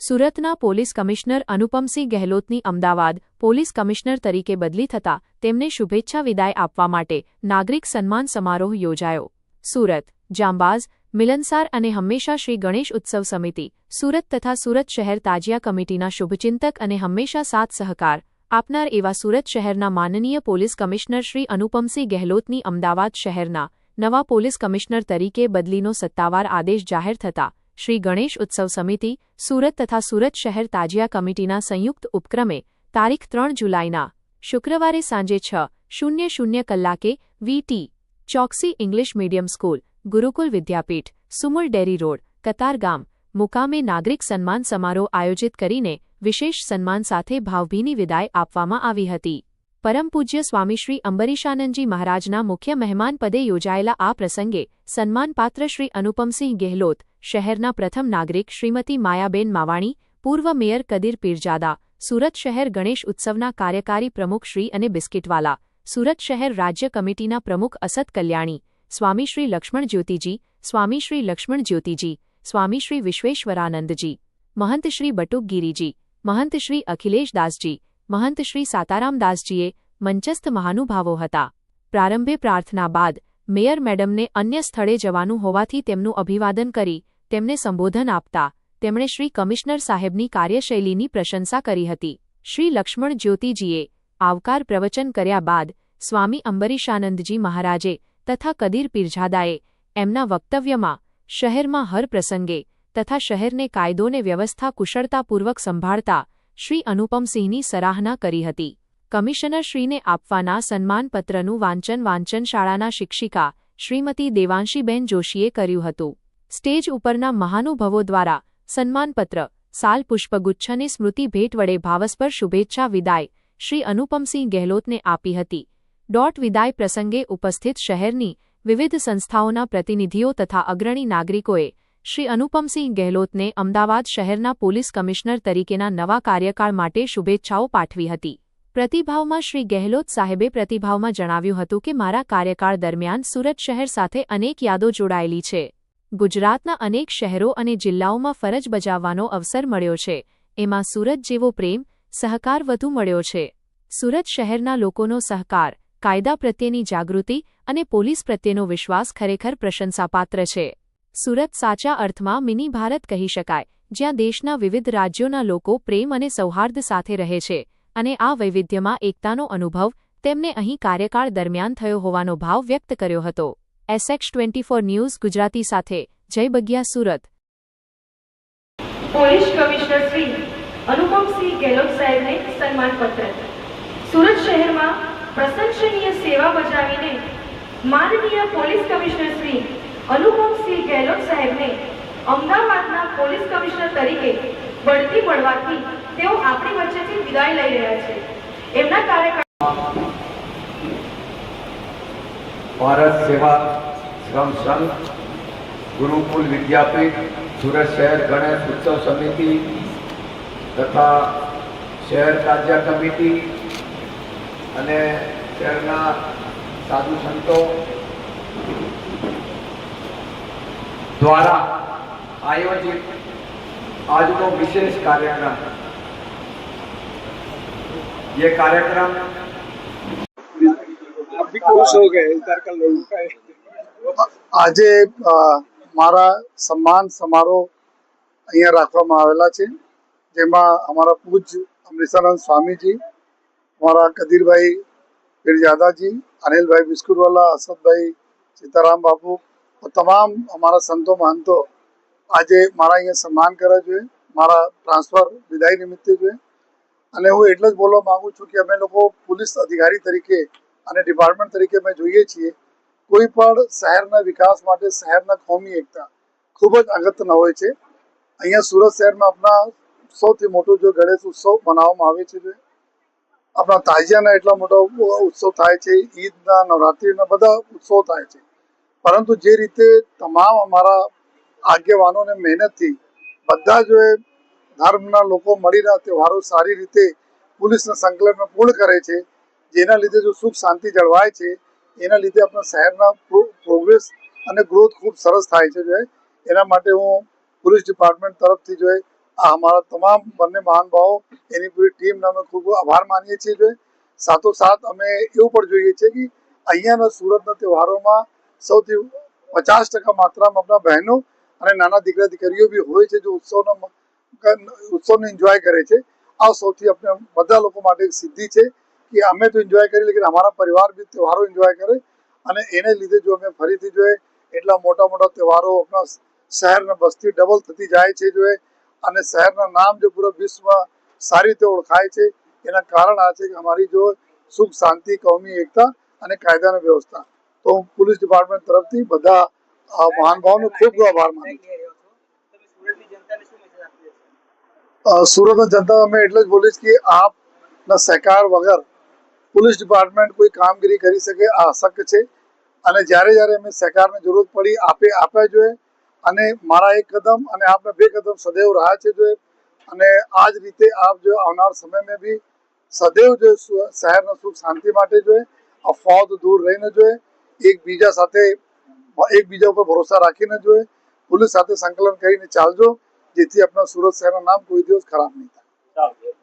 સુરતના police commissioner Anupam Singh ગહેલોતની Ahmedabad police commissioner તરીકે બદલી થતાં તેમને શુભેચ્છા વિદાય આપવા માટે નાગરિક સન્માન સમારોહ યોજાયો. સુરત, જાંબાઝ, મિલનસાર અને હંમેશા શ્રી ગણેશ ઉત્સવ સમિતિ, સુરત તથા સુરત શહેર તાજિયા કમિટીના શુભચિંતક અને હંમેશા સાથ સહકાર આપનાર એવા સુરત શહેરના માનનીય પોલીસ કમિશનર શ્રી અનુપમસિંહ ગહેલોતની અમદાવાદ શહેરના નવા પોલીસ કમિશનર તરીકે બદલીનો સત્તાવાર આદેશ જાહેર થતા શ્રી ગણેશ ઉત્સવ સમિતિ, સુરત તથા સુરત શહેર તાજિયા કમિટીના સંયુક્ત ઉપક્રમે તારીખ 3 જુલાઈના શુક્રવારે સાંજે 6:00 કલાકે V T. Choksi English medium school, Gurukul Vidyapith, Sumul dairy road, Katargam મુકામે નાગરિક સન્માન સમારોહ આયોજિત કરીને વિશેષ સન્માન સાથે ભાવભીની વિદાય આપવામાં આવી હતી. પરમ પૂજ્ય સ્વામી શ્રી અંબરીશાનંદજી મહારાજના મુખ્ય મહેમાન પદે યોજાયેલા આ પ્રસંગે સન્માનપાત્ર શ્રી અનુપમસિંહ ગહેલોત, શહેરના પ્રથમ નાગરિક શ્રીમતી માયાબેન માવાણી, પૂર્વ મેયર કદીર પીરજાદા, સુરત શહેર ગણેશ ઉત્સવના કાર્યકારી પ્રમુખ શ્રી અને બિસ્કિટવાલા, સુરત શહેર રાજ્ય કમિટીના પ્રમુખ અસદ કલ્યાણી, સ્વામી શ્રી લક્ષ્મણ જ્યોતિજી, સ્વામી શ્રી લક્ષ્મણ જ્યોતિજી, સ્વામી શ્રી વિશ્વેશ્વરાનંદજી, મહંત શ્રી બટુક ગિરિજી, મહંત શ્રી અખિલેશ દાસજી, મહંત શ્રી સાતારામ દાસજીએ મંચસ્થ મહાનુભાવો હતા. પ્રારંભે પ્રાર્થના બાદ મેયર મેડમને અન્ય સ્થળે જવાનું હોવાથી તેમનું અભિવાદન કરી તેમને સંબોધન આપતા તેમણે શ્રી કમિશનર સાહેબની કાર્યશૈલીની પ્રશંસા કરી હતી. શ્રી લક્ષ્મણ જ્યોતિજીએ આવકાર પ્રવચન કર્યા બાદ સ્વામી અંબરીશાનંદજી મહારાજે તથા કદીર પીરજાદાએ એમના વક્તવ્યમાં શહેરમાં હર પ્રસંગે તથા શહેરને કાયદોને વ્યવસ્થા કુશળતાપૂર્વક સંભાળતા શ્રી અનુપમસિંહની સરાહના કરી હતી. કમિશનરશ્રીને આપવાના સન્માનપત્રનું વાંચન શાળાના શિક્ષિકા શ્રીમતી દેવાંશીબેન જોશીએ કર્યું હતું. સ્ટેજ ઉપરના મહાનુભવો દ્વારા સન્માનપત્ર, સાલ પુષ્પગુચ્છ અને સ્મૃતિ ભેટ વડે ભાવસ્પર શુભેચ્છા વિદાય શ્રી અનુપમસિંહ ગહેલોતને આપી હતી. વિદાય પ્રસંગે ઉપસ્થિત શહેરની વિવિધ સંસ્થાઓના પ્રતિનિધિઓ તથા અગ્રણી નાગરિકોએ શ્રી અનુપમસિંહ ગહેલોતને અમદાવાદ શહેરના પોલીસ કમિશનર તરીકેના નવા કાર્યકાળ માટે શુભેચ્છાઓ પાઠવી હતી. પ્રતિભાવમાં શ્રી ગહેલોત સાહેબે પ્રતિભાવમાં જણાવ્યું હતું કે મારા કાર્યકાળ દરમિયાન સુરત શહેર સાથે અનેક યાદો જોડાયેલી છે. ગુજરાતના અનેક શહેરો અને જિલ્લાઓમાં ફરજ બજાવવાનો અવસર મળ્યો છે. એમાં સુરત જેવો પ્રેમ, સહકાર વધુ મળ્યો છે. સુરત શહેરના લોકોનો સહકાર, કાયદા પ્રત્યેની જાગૃતિ અને પોલીસ પ્રત્યેનો વિશ્વાસ ખરેખર પ્રશંસાપાત્ર છે. સુરત સાચા અર્થમાં મિની ભારત કહી શકાય, જ્યાં દેશના વિવિધ રાજ્યોના લોકો પ્રેમ અને સૌહાર્દ સાથે રહે છે અને આ વૈવિધ્યમાં એકતાનો અનુભવ તેમને અહીં કાર્યકાળ દરમિયાન થયો હોવાનો ભાવ વ્યક્ત કર્યો હતો. SX24 ન્યૂઝ ગુજરાતી સાથે જય બગિયા, સુરત. પોલીસ કમિશનર શ્રી અનુપમસિંહ ગહેલોત સાહેબને સન્માનપત્ર. સુરત શહેરમાં પ્રશંસનીય સેવા બજાવીને માનનીય પોલીસ કમિશનર શ્રી અનુપમસિંહ ગહેલોત સાહેબને અમદાવાદના પોલીસ કમિશનર તરીકે બઢતી મળવાથી તેઓ આપણી વચ્ચેથી વિદાય લઈ રહ્યા છે. એમના કાર્યકાળ ભારત સેવા શ્રમ સંઘ, ગુરુકુલ વિદ્યાપીઠ, સુરત શહેર ગણેશ ઉત્સવ સમિતિ તથા શહેર તાજિયા કમિટી અને શહેરના સાધુ સંતો દ્વારા આયોજિત આજનો વિશેષ કાર્યક્રમ, ये कार्यक्रम खुश हो गए આજે મારા સન્માન સમારોહ અહીંયા રાખવામાં આવેલા છે, જેમાં અમારા પૂજ્ય અમરીશાનંદ સ્વામીજી, અમારા કદીરભાઈ પીરજાદાજી, અનિલભાઈ બિસ્કુટવાલા, અસદભાઈ, સીતારામ બાપુ, તમામ અમારા સંતો મહંતો આજે મારા અહીંયા સન્માન કર્યા છે, મારા ટ્રાન્સફર વિદાય નિમિત્તે છે. અને હું એટલે જ બોલવા માંગુ છું કે અમે લોકો પોલીસ અધિકારી તરીકે અને ડિપાર્ટમેન્ટ તરીકે અમે જોઈએ છીએ, કોઈ પણ શહેરના વિકાસ માટે શહેરના કોમી એકતા ખૂબ જ અગત્યનો હોય છે. અહીંયા સુરત શહેરમાં આપણા સૌથી મોટો જો ગણેશ ઉત્સવ મનાવવામાં આવે છે, આપણા તાજિયાના એટલા મોટા ઉત્સવ થાય છે, ઈદના, નવરાત્રિના બધા ઉત્સવો થાય છે. પરંતુ જે રીતે તમામ અમારા આગેવાનોને મહેનતથી બધા જો ધર્મના લોકો મળીને તહેવારો સારી રીતે પોલીસના સંકલનમાં પૂર્ણ કરે છે, જેના લીધે જો સુખ શાંતિ જળવાય છે, એના લીધે આપણા શહેરના પ્રોગ્રેસ અને ગ્રોથ ખૂબ સરસ થાય છે. એના માટે હું પોલીસ ડિપાર્ટમેન્ટ તરફથી આ અમારા તમામ બંને મહાનુભાવો એની પૂરી ટીમનો અમે ખૂબ આભાર માનીએ છીએ જોઈએ. સાથોસાથ અમે એવું પણ જોઈએ છીએ કે અહીંયાના સુરતના તહેવારોમાં સૌથી 50% માત્રામાં આપણા બહેનો અને નાના દીકરા દીકરીઓ બી હોય છે, જો ઉત્સવને એન્જોય કરે છે. આ સૌથી આપણે બધા લોકો માટે એક સિદ્ધિ છે કે અમે તો એન્જોય કરીએ, લેકિન અમારા પરિવાર બી તહેવારો એન્જોય કરે. અને એને લીધે જો અમે ફરીથી જોઈએ એટલા મોટા મોટા તહેવારો આપણા શહેરના વસ્તી ડબલ થતી જાય છે જોઈએ, અને શહેરના નામ જો પૂરા વિશ્વમાં સારી રીતે ઓળખાય છે. એના કારણ આ છે કે અમારી જો સુખ શાંતિ, કૌમી એકતા અને કાયદાની વ્યવસ્થા. તો હું પોલીસ ડિપાર્ટમેન્ટ તરફથી બધા મહાનુભાવોનો ખૂબ આભાર માનું છું. સુરતના જનતા અમે એટલે જ બોલીશ કે આપના સહકાર વગર પોલીસ ડિપાર્ટમેન્ટ કોઈ કામગીરી કરી શકે આ અશક્ય છે. અને જ્યારે જ્યારે અમે સહકારની જરૂરત પડી આપે આપ્યા જોઈએ. અને મારા એક કદમ અને આપના 2 કદમ સદૈવ રહ્યા છે જોઈએ. અને આ જ રીતે આપ જો આવનાર સમયમાં બી સદૈવ જો શહેરના સુખ શાંતિ માટે જોઈએ અફવાઓ દૂર રહીને જોઈએ, એકબીજા ઉપર ભરોસા રાખીને જોઈએ, પોલીસ સાથે સંકલન કરીને ચાલજો, જેથી આપણા સુરત શહેરનું નામ કોઈ દિવસ ખરાબ નહીં થાય.